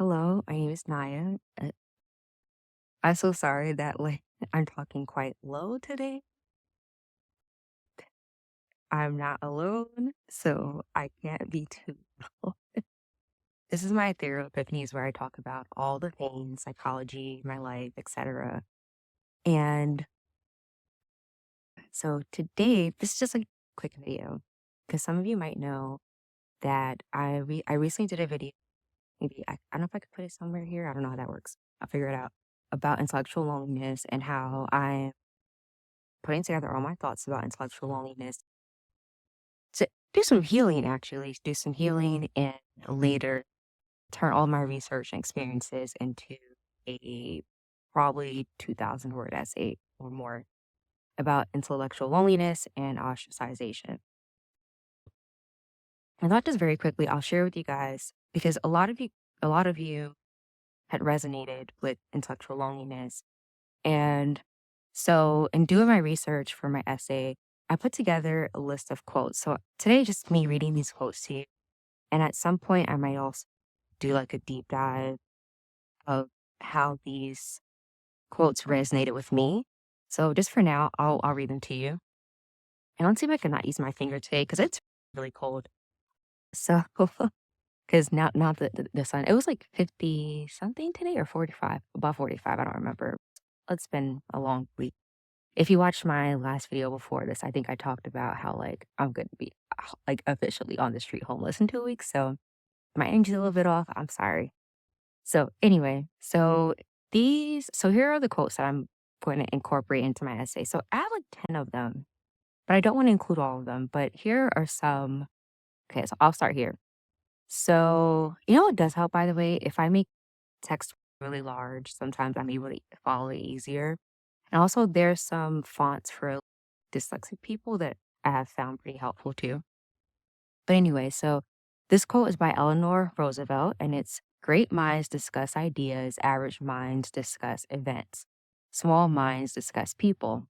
Hello, my name is Naya. I'm so sorry that I'm talking quite low today. I'm not alone, so I can't be too low. This is my Ethereal Epiphanies where I talk about all the things, psychology, my life, etc. And so today, this is just a quick video because some of you might know that I recently did a video. Maybe I don't know if I could put it somewhere here. I don't know how that works. I'll figure it out about intellectual loneliness and how I'm putting together all my thoughts about intellectual loneliness to do some healing, actually, do some healing and later turn all my research and experiences into a probably 2,000 word essay or more about intellectual loneliness and ostracization. I thought just very quickly, I'll share with you guys because a lot of you had resonated with intellectual loneliness. And so, in doing my research for my essay, I put together a list of quotes. So, today, just me reading these quotes to you. And at some point, I might also do like a deep dive of how these quotes resonated with me. So, just for now, I'll read them to you. And let's see if I can not use my finger today because it's really cold. So, because now the sun, it was like 50 something today or 45, about 45. I don't remember. It's been a long week. If you watched my last video before this, I think I talked about how like I'm gonna be like officially on the street homeless in 2 weeks. So my energy's a little bit off. I'm sorry. So anyway, so here are the quotes that I'm going to incorporate into my essay. So I have like 10 of them, but I don't want to include all of them. But here are some. Okay, so I'll start here. So you know what does help, by the way, if I make text really large, sometimes I'm able to follow it easier. And also, there's some fonts for dyslexic people that I have found pretty helpful too. But anyway, so this quote is by Eleanor Roosevelt, and it's great minds discuss ideas, average minds discuss events, small minds discuss people.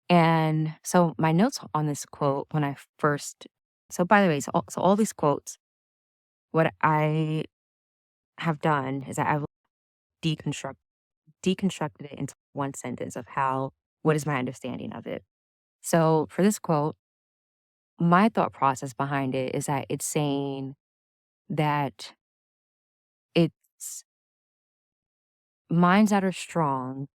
And so, my notes on this quote when I first, so by the way, so all these quotes, what I have done is that I've deconstruct, deconstructed it into one sentence of what is my understanding of it. So for this quote, my thought process behind it is that it's saying that it's minds that are strong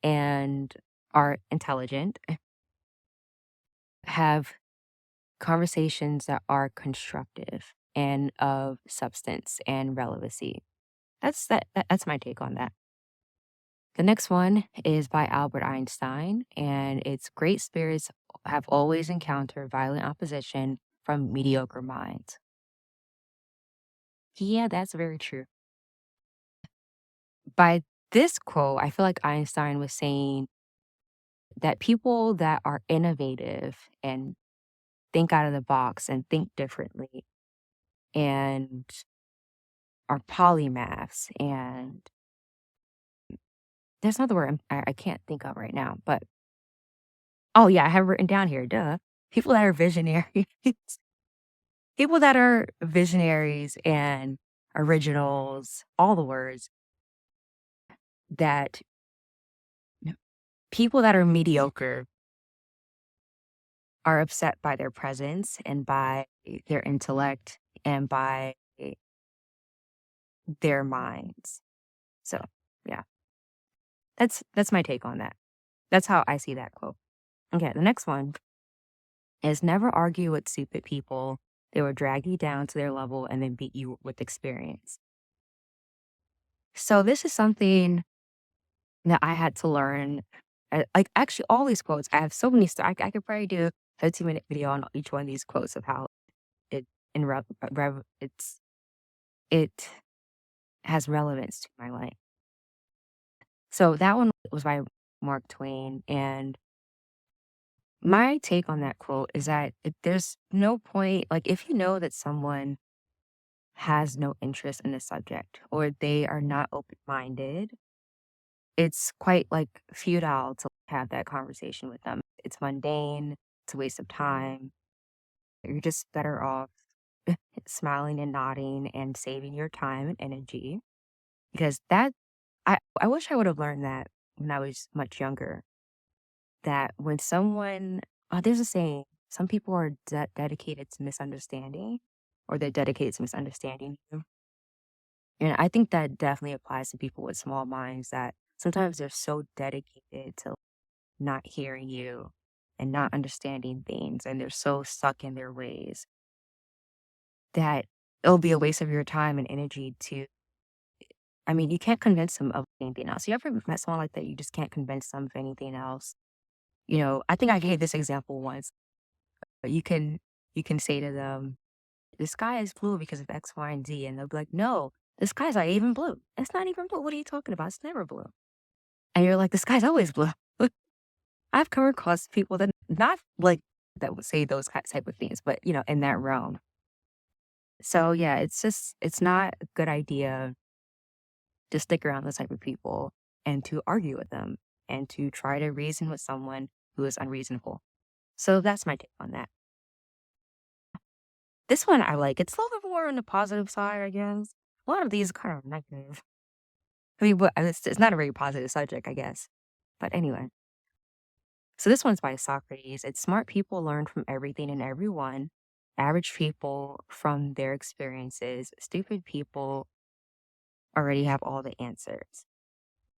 and are intelligent have conversations that are constructive and of substance and relevancy. That's my take on that. The next one is by Albert Einstein, and it's great spirits have always encountered violent opposition from mediocre minds. Yeah, that's very true. By this quote, I feel like Einstein was saying that people that are innovative and think out of the box and think differently and are polymaths and there's another word I can't think of right now, but oh yeah, I have it written down here. Duh. People that are visionaries, people that are visionaries and originals, all the words that people that are mediocre are upset by their presence and by their intellect and by their minds. So, yeah, that's my take on that. That's how I see that quote. Okay, the next one is never argue with stupid people. They will drag you down to their level and then beat you with experience. So this is something that I had to learn. Like actually, all these quotes, I have so many. I could probably do a 2-minute video on each one of these quotes of how it in it has relevance to my life. So that one was by Mark Twain, and my take on that quote is that there's no point. Like if you know that someone has no interest in the subject or they are not open minded, it's quite like futile to have that conversation with them. It's mundane, it's a waste of time. You're just better off. smiling and nodding and saving your time and energy because I wish I would have learned that when I was much younger. That when someone there's a saying, some people are dedicated to misunderstanding, or they're dedicated to misunderstanding you. And I think that definitely applies to people with small minds that sometimes they're so dedicated to not hearing you and not understanding things, and they're so stuck in their ways that it'll be a waste of your time and energy to I mean, you can't convince them of anything else. You ever met someone like that, you just can't convince them of anything else? You know, I think I gave this example once, but you can say to them, "The sky is blue because of X, Y, and Z," and they'll be like, "No, the sky's not even blue. It's not even blue. What are you talking about? It's never blue." And you're like, "The sky's always blue." I've come across people that not like that would say those type of things, but in that realm. So yeah, it's not a good idea to stick around those type of people and to argue with them and to try to reason with someone who is unreasonable. So that's my take on that. This one I like. It's a little bit more on the positive side, I guess. A lot of these are kind of negative. I mean, but it's not a very positive subject, I guess. But anyway, so this one's by Socrates. It's smart people learn from everything and everyone. Average people from their experiences. Stupid people already have all the answers.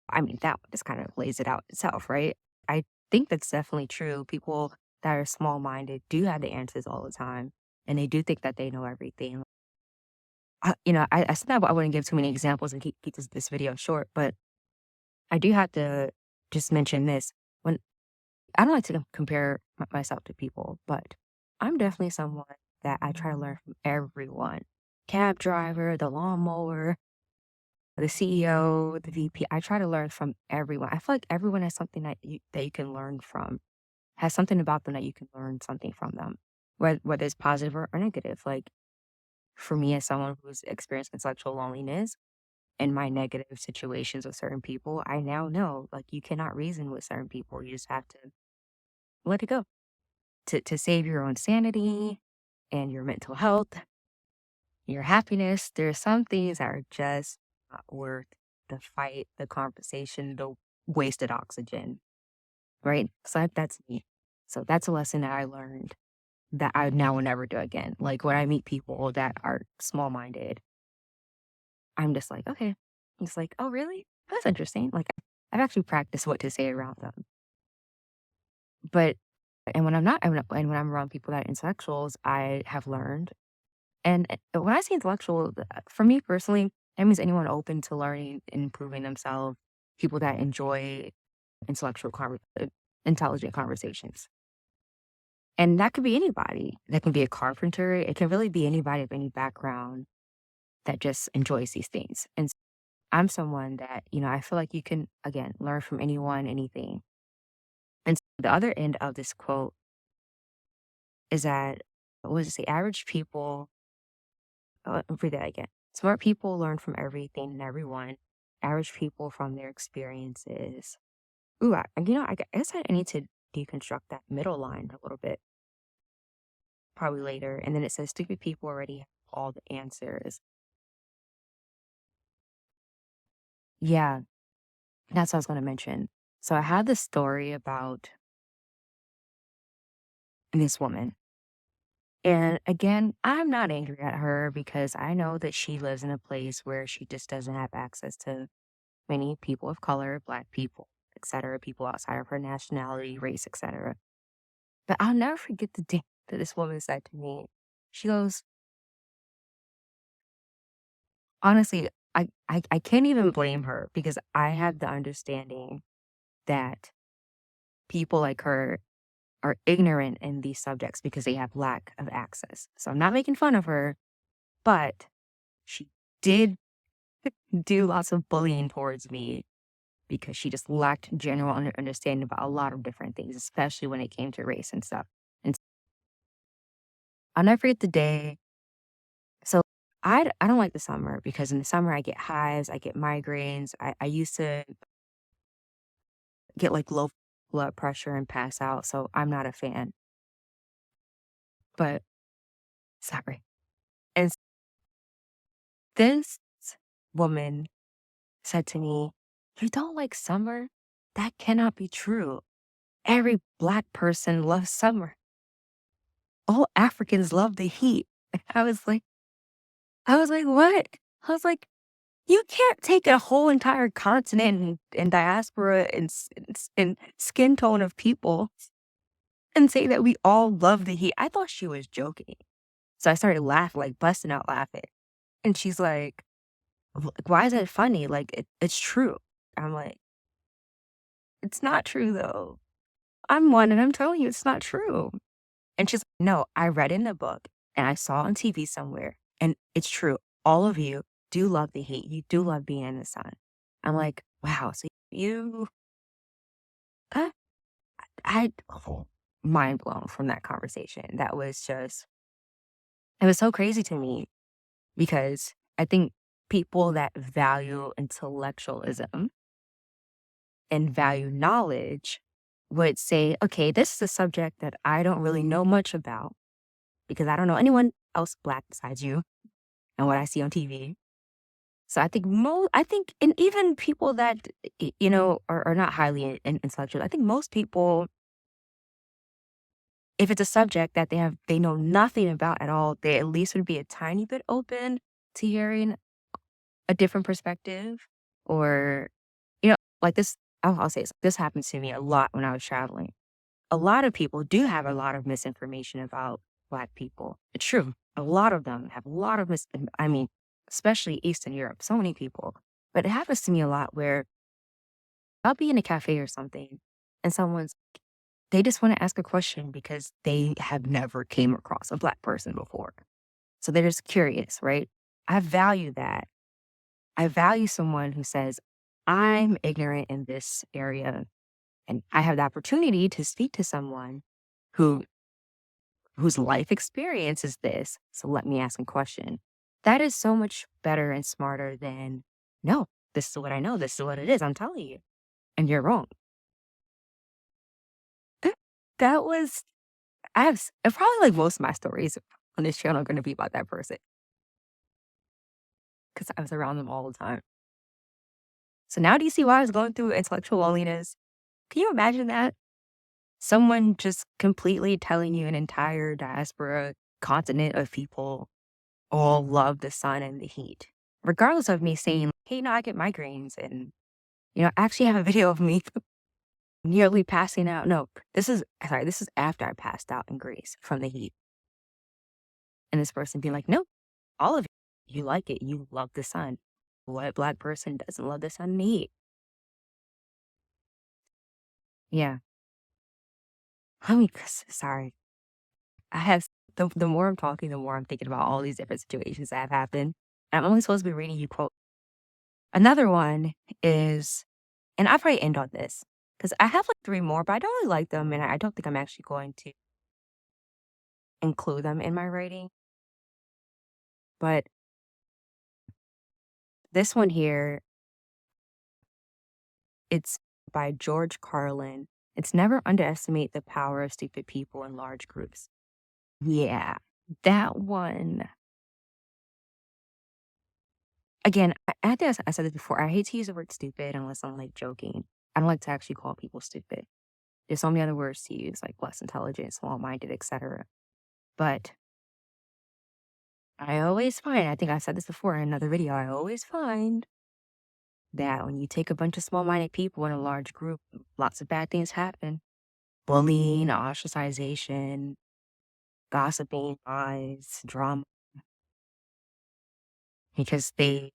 I mean, that one just kind of lays it out itself, right? I think that's definitely true. People that are small minded do have the answers all the time, and they do think that they know everything. I said that, but I wouldn't give too many examples and keep this video short, but I do have to just mention this. When I don't like to compare myself to people, but I'm definitely someone that I try to learn from everyone. Cab driver, the lawnmower, the CEO, the VP. I try to learn from everyone. I feel like everyone has something that you can learn from, has something about them that you can learn something from them, whether it's positive or negative. Like for me, as someone who's experienced intellectual loneliness in my negative situations with certain people, I now know like you cannot reason with certain people. You just have to let it go to save your own sanity and your mental health, your happiness. There are some things that are just not worth the fight, the conversation, the wasted oxygen, right? So that's me. So that's a lesson that I learned that I now will never do again. Like when I meet people that are small minded, I'm just like, okay. It's like, oh, really? That's interesting. Like, I've actually practiced what to say around them. But, and when I'm not, and when I'm around people that are intellectuals, I have learned. And when I say intellectual, for me personally, that means anyone open to learning and improving themselves, people that enjoy intellectual, intelligent conversations. And that could be anybody. That can be a carpenter. It can really be anybody of any background that just enjoys these things. And I'm someone that, I feel like you can, again, learn from anyone, anything. And the other end of this quote is that, what does it say? Average people, read that again. Smart people learn from everything and everyone. Average people from their experiences. Ooh, I guess I need to deconstruct that middle line a little bit, probably later. And then it says, stupid people already have all the answers. Yeah, that's what I was going to mention. So I had this story about this woman. And again, I'm not angry at her because I know that she lives in a place where she just doesn't have access to many people of color, black people, etc., people outside of her nationality, race, etc. But I'll never forget the day that this woman said to me, she goes, honestly, I can't even blame her because I have the understanding that people like her are ignorant in these subjects because they have lack of access. So I'm not making fun of her, but she did do lots of bullying towards me because she just lacked general understanding about a lot of different things, especially when it came to race and stuff. And I'll never forget the day. So I don't like the summer because in the summer I get hives, I get migraines. I used to get like low blood pressure and pass out. So I'm not a fan. But sorry. And this woman said to me, "You don't like summer? That cannot be true. Every Black person loves summer. All Africans love the heat." I was like, "What?" I was like, "You can't take a whole entire continent and diaspora and skin tone of people and say that we all love the heat." I thought she was joking. So I started laughing, like busting out laughing. And she's like, Why is that funny? Like, it's true." I'm like, "It's not true though. I'm one and I'm telling you it's not true." And she's like, "No, I read in a book and I saw on TV somewhere and it's true. All of you do love the heat. You do love being in the sun." I'm like, "Wow, so you uh, I mind blown from that conversation." That was just it was so crazy to me because I think people that value intellectualism and value knowledge would say, "Okay, this is a subject that I don't really know much about because I don't know anyone else Black besides you and what I see on TV." So I think, and even people that are not highly intellectual, I think most people, if it's a subject that they know nothing about at all, they at least would be a tiny bit open to hearing a different perspective, or like this. I'll say this, this happens to me a lot when I was traveling. A lot of people do have a lot of misinformation about Black people. It's true. A lot of them have a lot of I mean, especially Eastern Europe, so many people. But it happens to me a lot where I'll be in a cafe or something and they just want to ask a question because they have never came across a Black person before. So they're just curious, right? I value that. I value someone who says, "I'm ignorant in this area and I have the opportunity to speak to someone who whose life experience is this. So let me ask a question." That is so much better and smarter than, "No, this is what I know. This is what it is. I'm telling you. And you're wrong." That was, probably like most of my stories on this channel are going to be about that person because I was around them all the time. So now do you see why I was going through intellectual loneliness? Can you imagine that? Someone just completely telling you an entire diaspora continent of people all love the sun and the heat. Regardless of me saying, "Hey, no, I get migraines," and, I actually have a video of me nearly passing out. No, this is after I passed out in Greece from the heat. And this person being like, "No, all of you like it. You love the sun. What Black person doesn't love the sun and the heat?" Yeah. Sorry. I have, the more I'm talking, the more I'm thinking about all these different situations that have happened. And I'm only supposed to be reading you quote. Another one is, and I'll probably end on this because I have like three more, but I don't really like them. And I don't think I'm actually going to include them in my writing. But this one here, it's by George Carlin. It's "Never underestimate the power of stupid people in large groups." Yeah, that one. Again, I think I said this before. I hate to use the word stupid unless I'm like joking. I don't like to actually call people stupid. There's so many other words to use, like less intelligent, small minded, etc. But I always find, I think I said this before in another video, I always find that when you take a bunch of small minded people in a large group, lots of bad things happen. Bullying, ostracization, gossiping, lies, drama, because they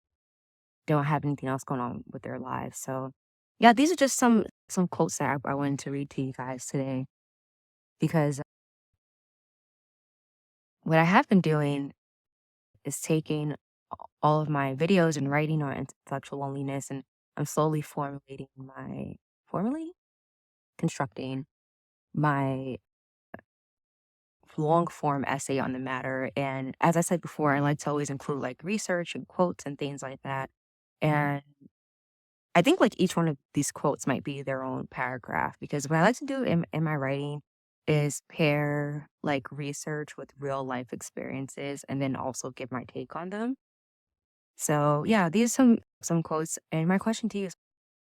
don't have anything else going on with their lives. So yeah, these are just some quotes that I wanted to read to you guys today because what I have been doing is taking all of my videos and writing on intellectual loneliness, and I'm slowly formally constructing my long form essay on the matter. And as I said before, I like to always include like research and quotes and things like that. And I think like each one of these quotes might be their own paragraph because what I like to do in my writing is pair like research with real life experiences and then also give my take on them. So yeah, these are some quotes. And my question to you is,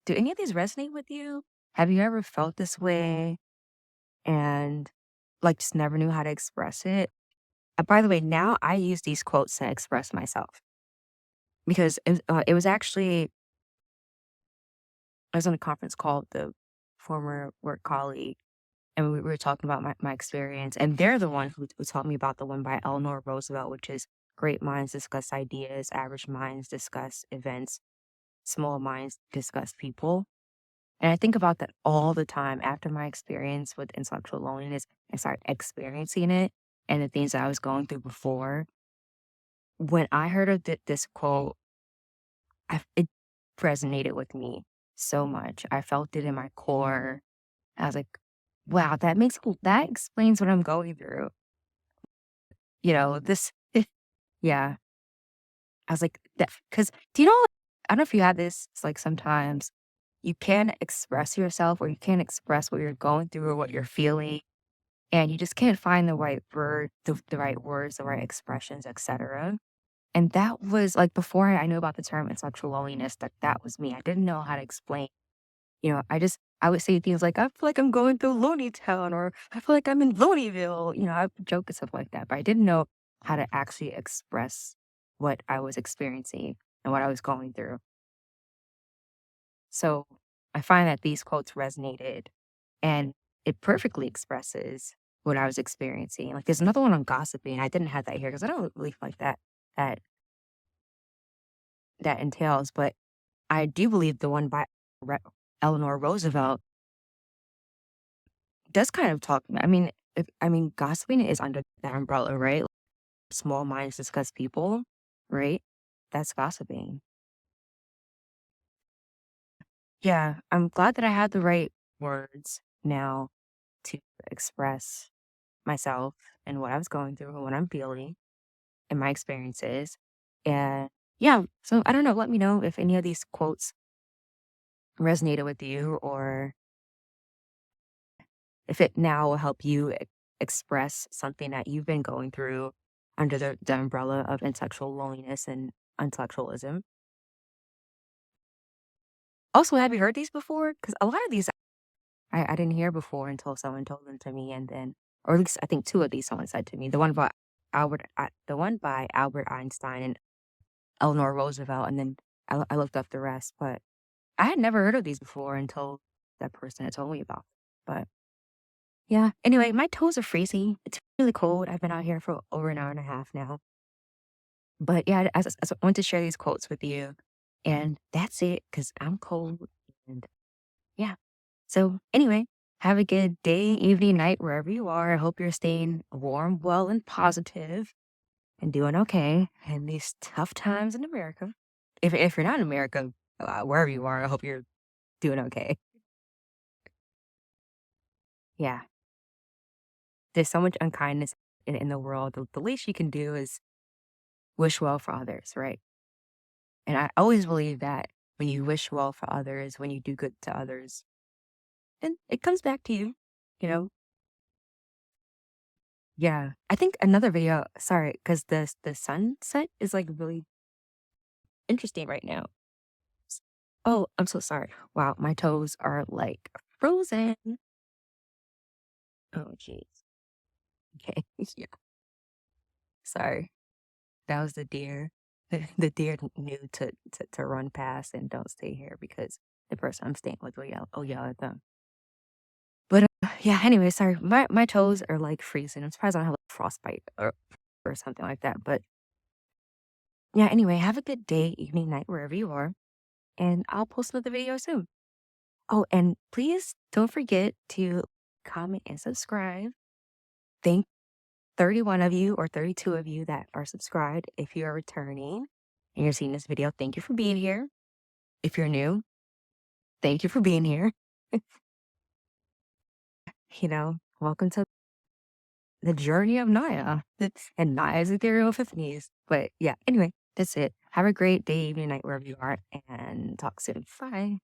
do any of these resonate with you? Have you ever felt this way and like just never knew how to express it? By the way, now I use these quotes to express myself because it was actually I was on a conference call with the former work colleague, and we were talking about my experience, and they're the one who taught me about the one by Eleanor Roosevelt, which is great minds discuss ideas, average minds discuss events, small minds discuss people. And I think about that all the time after my experience with intellectual loneliness and start experiencing it and the things that I was going through before. When I heard of this quote, it resonated with me so much. I felt it in my core. I was like, wow, that explains what I'm going through. This, yeah. I was like, that, because do you know, I don't know if you had this, it's like sometimes you can't express yourself or you can't express what you're going through or what you're feeling. And you just can't find the right words, the right expressions, etc. And that was like before I knew about the term intellectual loneliness, that was me. I didn't know how to explain. I would say things like, I feel like I'm going through Lonely Town or I feel like I'm in Lonelyville. I would joke and stuff like that. But I didn't know how to actually express what I was experiencing and what I was going through. So I find that these quotes resonated and it perfectly expresses what I was experiencing. Like there's another one on gossiping. I didn't have that here because I don't really like that that entails, but I do believe the one by Re- Eleanor Roosevelt does kind of talk. I mean, gossiping is under that umbrella, right? Small minds discuss people, right? That's gossiping. Yeah, I'm glad that I had the right words now to express myself and what I was going through and what I'm feeling and my experiences. And yeah, so I don't know. Let me know if any of these quotes resonated with you or if it now will help you express something that you've been going through under the umbrella of intellectual loneliness and intellectualism. Also, have you heard these before? Because a lot of these I didn't hear before until someone told them to me, and then, or at least I think two of these someone said to me. The one by Albert Einstein and Eleanor Roosevelt, and then I looked up the rest, but I had never heard of these before until that person had told me about. But yeah. Anyway, my toes are freezing. It's really cold. I've been out here for over an hour and a half now. But yeah, I wanted to share these quotes with you. And that's it, because I'm cold. And yeah. So anyway, have a good day, evening, night, wherever you are. I hope you're staying warm, well, and positive and doing okay in these tough times in America. If you're not in America, wherever you are, I hope you're doing okay. Yeah. There's so much unkindness in the world. The least you can do is wish well for others, right? And I always believe that when you wish well for others, when you do good to others, and it comes back to you, you know? Yeah. I think another video, sorry, because the sunset is like really interesting right now. Oh, I'm so sorry. Wow, my toes are like frozen. Oh, jeez. Okay. Yeah. Sorry. That was the deer. The deer knew to run past and don't stay here because the person I'm staying with will yell at them. But yeah, anyway, sorry. My toes are like freezing. I'm surprised I don't have like frostbite or something like that. But yeah, anyway, have a good day, evening, night, wherever you are. And I'll post another video soon. Oh, and please don't forget to comment and subscribe. Thank 31 of you or 32 of you that are subscribed. If you are returning and you're seeing this video, thank you for being here. If you're new, thank you for being here. Welcome to the journey of Naya and Naya's Ethereal Epiphanies. But yeah, anyway, that's it. Have a great day, evening, night, wherever you are, and talk soon. Bye.